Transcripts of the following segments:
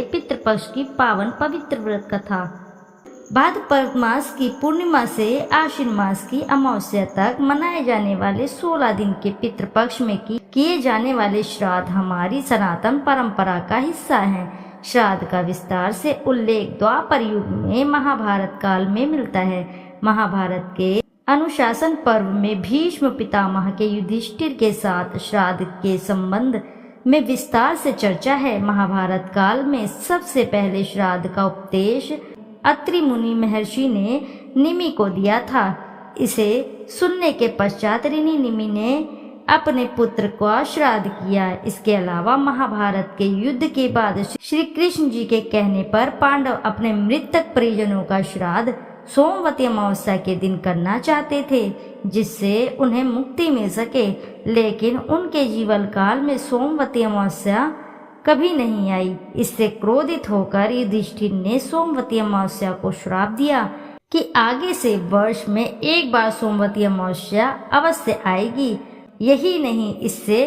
पितृपक्ष की पावन पवित्र व्रत कथा। भाद्रपद मास की पूर्णिमा से आश्विन मास की अमावस्या तक मनाए जाने वाले 16 दिन के पितृपक्ष में किए जाने वाले श्राद्ध हमारी सनातन परंपरा का हिस्सा हैं। श्राद्ध का विस्तार से उल्लेख द्वापर युग में महाभारत काल में मिलता है। महाभारत के अनुशासन पर्व में भीष्म पितामह के युधिष्ठिर के साथ श्राद्ध के संबंध में विस्तार से चर्चा है। महाभारत काल में सबसे पहले श्राद्ध का उपदेश अत्रि मुनि महर्षि ने निमि को दिया था। इसे सुनने के पश्चात ऋषि निमि ने अपने पुत्र का श्राद्ध किया। इसके अलावा महाभारत के युद्ध के बाद श्री कृष्ण जी के कहने पर पांडव अपने मृतक परिजनों का श्राद्ध सोमवती अमावस्या के दिन करना चाहते थे, जिससे उन्हें मुक्ति मिल सके। लेकिन उनके जीवन काल में सोमवती अमावस्या कभी नहीं आई। इससे क्रोधित होकर युधिष्ठिर ने सोमवती अमावस्या को श्राप दिया कि आगे से वर्ष में एक बार सोमवती अमावस्या अवश्य आएगी। यही नहीं, इससे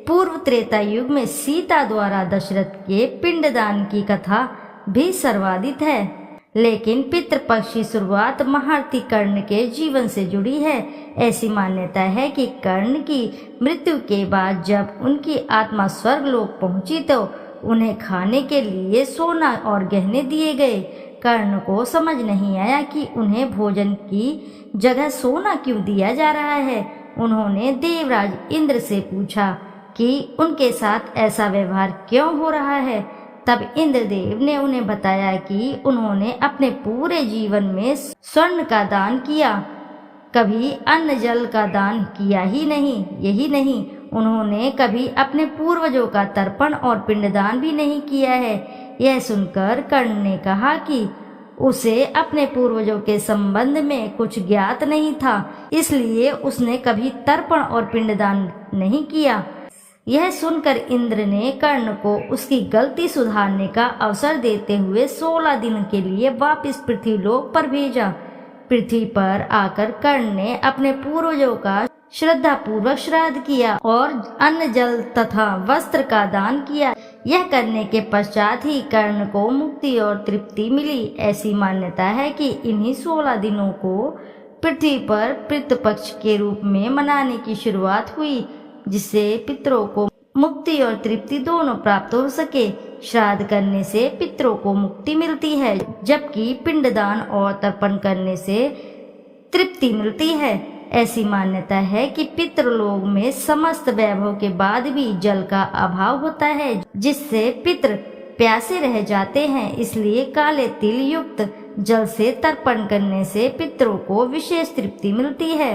पूर्व त्रेता युग में सीता द्वारा दशरथ के पिंडदान की कथा भी सर्वाधिक है। लेकिन पितृपक्ष की शुरुआत महारथी कर्ण के जीवन से जुड़ी है। ऐसी मान्यता है कि कर्ण की मृत्यु के बाद जब उनकी आत्मा स्वर्गलोक पहुंची तो उन्हें खाने के लिए सोना और गहने दिए गए। कर्ण को समझ नहीं आया कि उन्हें भोजन की जगह सोना क्यों दिया जा रहा है। उन्होंने देवराज इंद्र से पूछा कि उनके साथ ऐसा व्यवहार क्यों हो रहा है। तब इंद्रदेव ने उन्हें बताया कि उन्होंने अपने पूरे जीवन में स्वर्ण का दान किया, कभी अन्न जल का दान किया ही नहीं। यही नहीं, उन्होंने कभी अपने पूर्वजों का तर्पण और पिंडदान भी नहीं किया है। यह सुनकर कर्ण ने कहा कि उसे अपने पूर्वजों के संबंध में कुछ ज्ञात नहीं था, इसलिए उसने कभी तर्पण और पिंडदान नहीं किया। यह सुनकर इंद्र ने कर्ण को उसकी गलती सुधारने का अवसर देते हुए 16 दिन के लिए वापस पृथ्वीलोक पर भेजा। पृथ्वी पर आकर कर्ण ने अपने पूर्वजों का श्रद्धा पूर्वक श्राद्ध किया और अन्न जल तथा वस्त्र का दान किया। यह करने के पश्चात ही कर्ण को मुक्ति और तृप्ति मिली। ऐसी मान्यता है कि इन्हीं 16 दिनों को पृथ्वी पर पितृपक्ष के रूप में मनाने की शुरुआत हुई, जिससे पितरों को मुक्ति और तृप्ति दोनों प्राप्त हो सके। श्राद्ध करने से पितरों को मुक्ति मिलती है, जबकि पिंडदान और तर्पण करने से तृप्ति मिलती है। ऐसी मान्यता है कि पितृलोक में समस्त वैभव के बाद भी जल का अभाव होता है, जिससे पितृ प्यासे रह जाते हैं। इसलिए काले तिल युक्त जल से तर्पण करने से पितरों को विशेष तृप्ति मिलती है।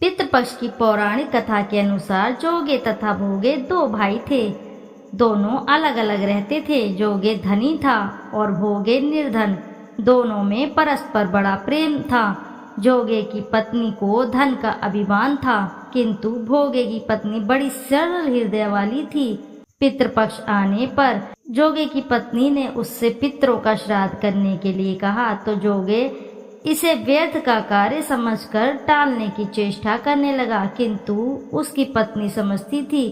पितृपक्ष की पौराणिक कथा के अनुसार जोगे तथा भोगे 2 भाई थे। दोनों अलग अलग रहते थे। जोगे धनी था और भोगे निर्धन। दोनों में परस्पर बड़ा प्रेम था। जोगे की पत्नी को धन का अभिमान था, किंतु भोगे की पत्नी बड़ी सरल हृदय वाली थी। पितृपक्ष आने पर जोगे की पत्नी ने उससे पितरों का श्राद्ध करने के लिए कहा, तो जोगे इसे व्यर्थ का कार्य समझकर टालने की चेष्टा करने लगा। किंतु उसकी पत्नी समझती थी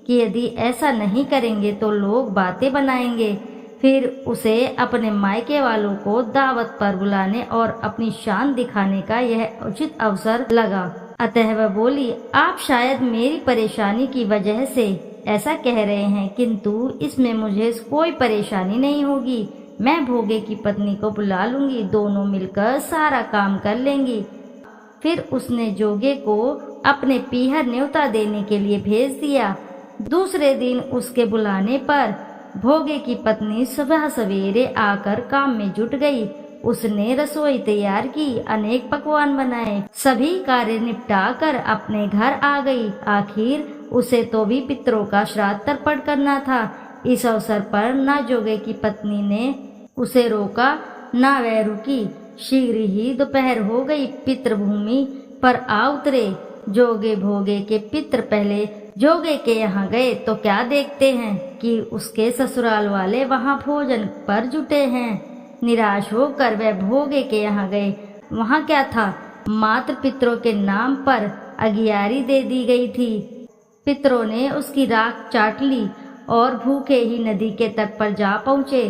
कि यदि ऐसा नहीं करेंगे तो लोग बातें बनाएंगे। फिर उसे अपने मायके वालों को दावत पर बुलाने और अपनी शान दिखाने का यह उचित अवसर लगा। अतः वह बोली, आप शायद मेरी परेशानी की वजह से ऐसा कह रहे हैं, किंतु इसमें मुझे कोई परेशानी नहीं होगी। मैं भोगे की पत्नी को बुला लूंगी, दोनों मिलकर सारा काम कर लेंगी। फिर उसने जोगे को अपने पीहर न्योता देने के लिए भेज दिया। दूसरे दिन उसके बुलाने पर भोगे की पत्नी सुबह सवेरे आकर काम में जुट गई। उसने रसोई तैयार की, अनेक पकवान बनाए, सभी कार्य निपटा कर अपने घर आ गई। आखिर उसे तो भी पितरों का श्राद्ध तर्पण करना था। इस अवसर पर न जोगे की पत्नी ने उसे रोका न वह रुकी। शीघ्र ही दोपहर हो गई। पितृभूमि पर आ उतरे। जोगे भोगे के पितर पहले जोगे के यहाँ गए तो क्या देखते हैं कि उसके ससुराल वाले वहाँ भोजन पर जुटे हैं। निराश होकर वह भोगे के यहाँ गए। वहाँ क्या था, मात्र पितरों के नाम पर अगियारी दे दी गई थी। पितरों ने उसकी राख चाट ली और भूखे ही नदी के तट पर जा पहुँचे।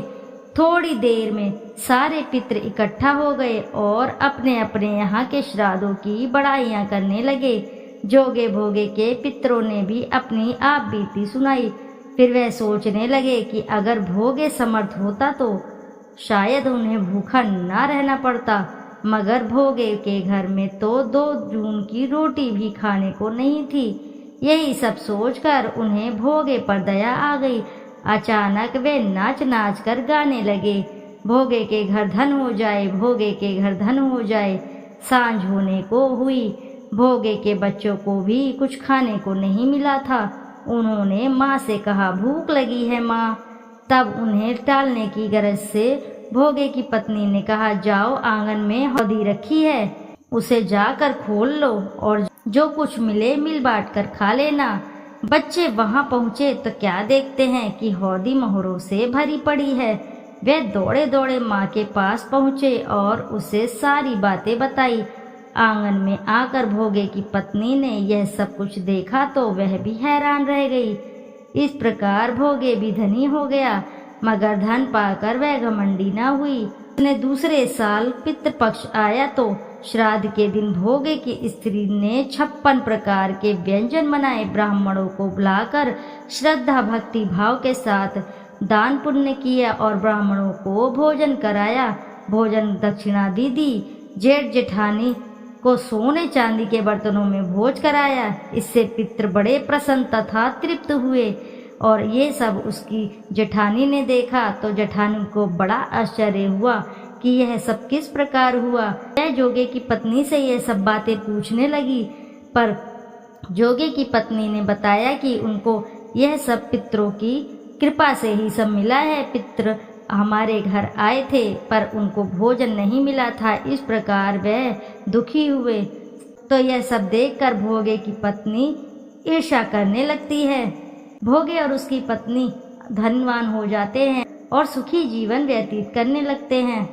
थोड़ी देर में सारे पितृ इकट्ठा हो गए और अपने अपने यहाँ के श्राद्धों की बड़ाइयाँ करने लगे। जोगे भोगे के पितरों ने भी अपनी आप बीती सुनाई। फिर वह सोचने लगे कि अगर भोगे समर्थ होता तो शायद उन्हें भूखा ना रहना पड़ता, मगर भोगे के घर में तो 2 जून की रोटी भी खाने को नहीं थी। यही सब सोचकर उन्हें भोगे पर दया आ गई। अचानक वे नाच नाच कर गाने लगे, भोगे के घर धन हो जाए, भोगे के घर धन हो जाए। सांझ होने को हुई। भोगे के बच्चों को भी कुछ खाने को नहीं मिला था। उन्होंने माँ से कहा, भूख लगी है माँ। तब उन्हें टालने की गरज से भोगे की पत्नी ने कहा, जाओ आंगन में हौदी रखी है, उसे जाकर खोल लो और जो कुछ मिले मिल बांट कर खा लेना। बच्चे वहां पहुंचे तो क्या देखते हैं कि हौदी मोहरों से भरी पड़ी है। वे दौड़े दौड़े माँ के पास पहुंचे और उसे सारी बातें बताई। आंगन में आकर भोगे की पत्नी ने यह सब कुछ देखा तो वह भी हैरान रह गई। इस प्रकार भोगे भी धनी हो गया, मगर धन पाकर वह घमंडी न हुई। उसने दूसरे साल पितृपक्ष आया तो श्राद्ध के दिन भोगे की स्त्री ने 56 प्रकार के व्यंजन बनाए। ब्राह्मणों को बुलाकर श्रद्धा भक्ति भाव के साथ दान पुण्य किया और ब्राह्मणों को भोजन कराया। भोजन दक्षिणा दी। जेठ जेठानी को सोने चांदी के बर्तनों में भोज कराया। इससे पितृ बड़े प्रसन्न तथा तृप्त हुए और ये सब उसकी जेठानी ने देखा तो जेठानी को बड़ा आश्चर्य हुआ कि यह सब किस प्रकार हुआ। वह जोगे की पत्नी से यह सब बातें पूछने लगी, पर जोगे की पत्नी ने बताया कि उनको यह सब पितरों की कृपा से ही सब मिला है। पितृ हमारे घर आए थे पर उनको भोजन नहीं मिला था, इस प्रकार वह दुखी हुए। तो यह सब देखकर भोगे की पत्नी ईर्ष्या करने लगती है। भोगे और उसकी पत्नी धनवान हो जाते हैं और सुखी जीवन व्यतीत करने लगते हैं।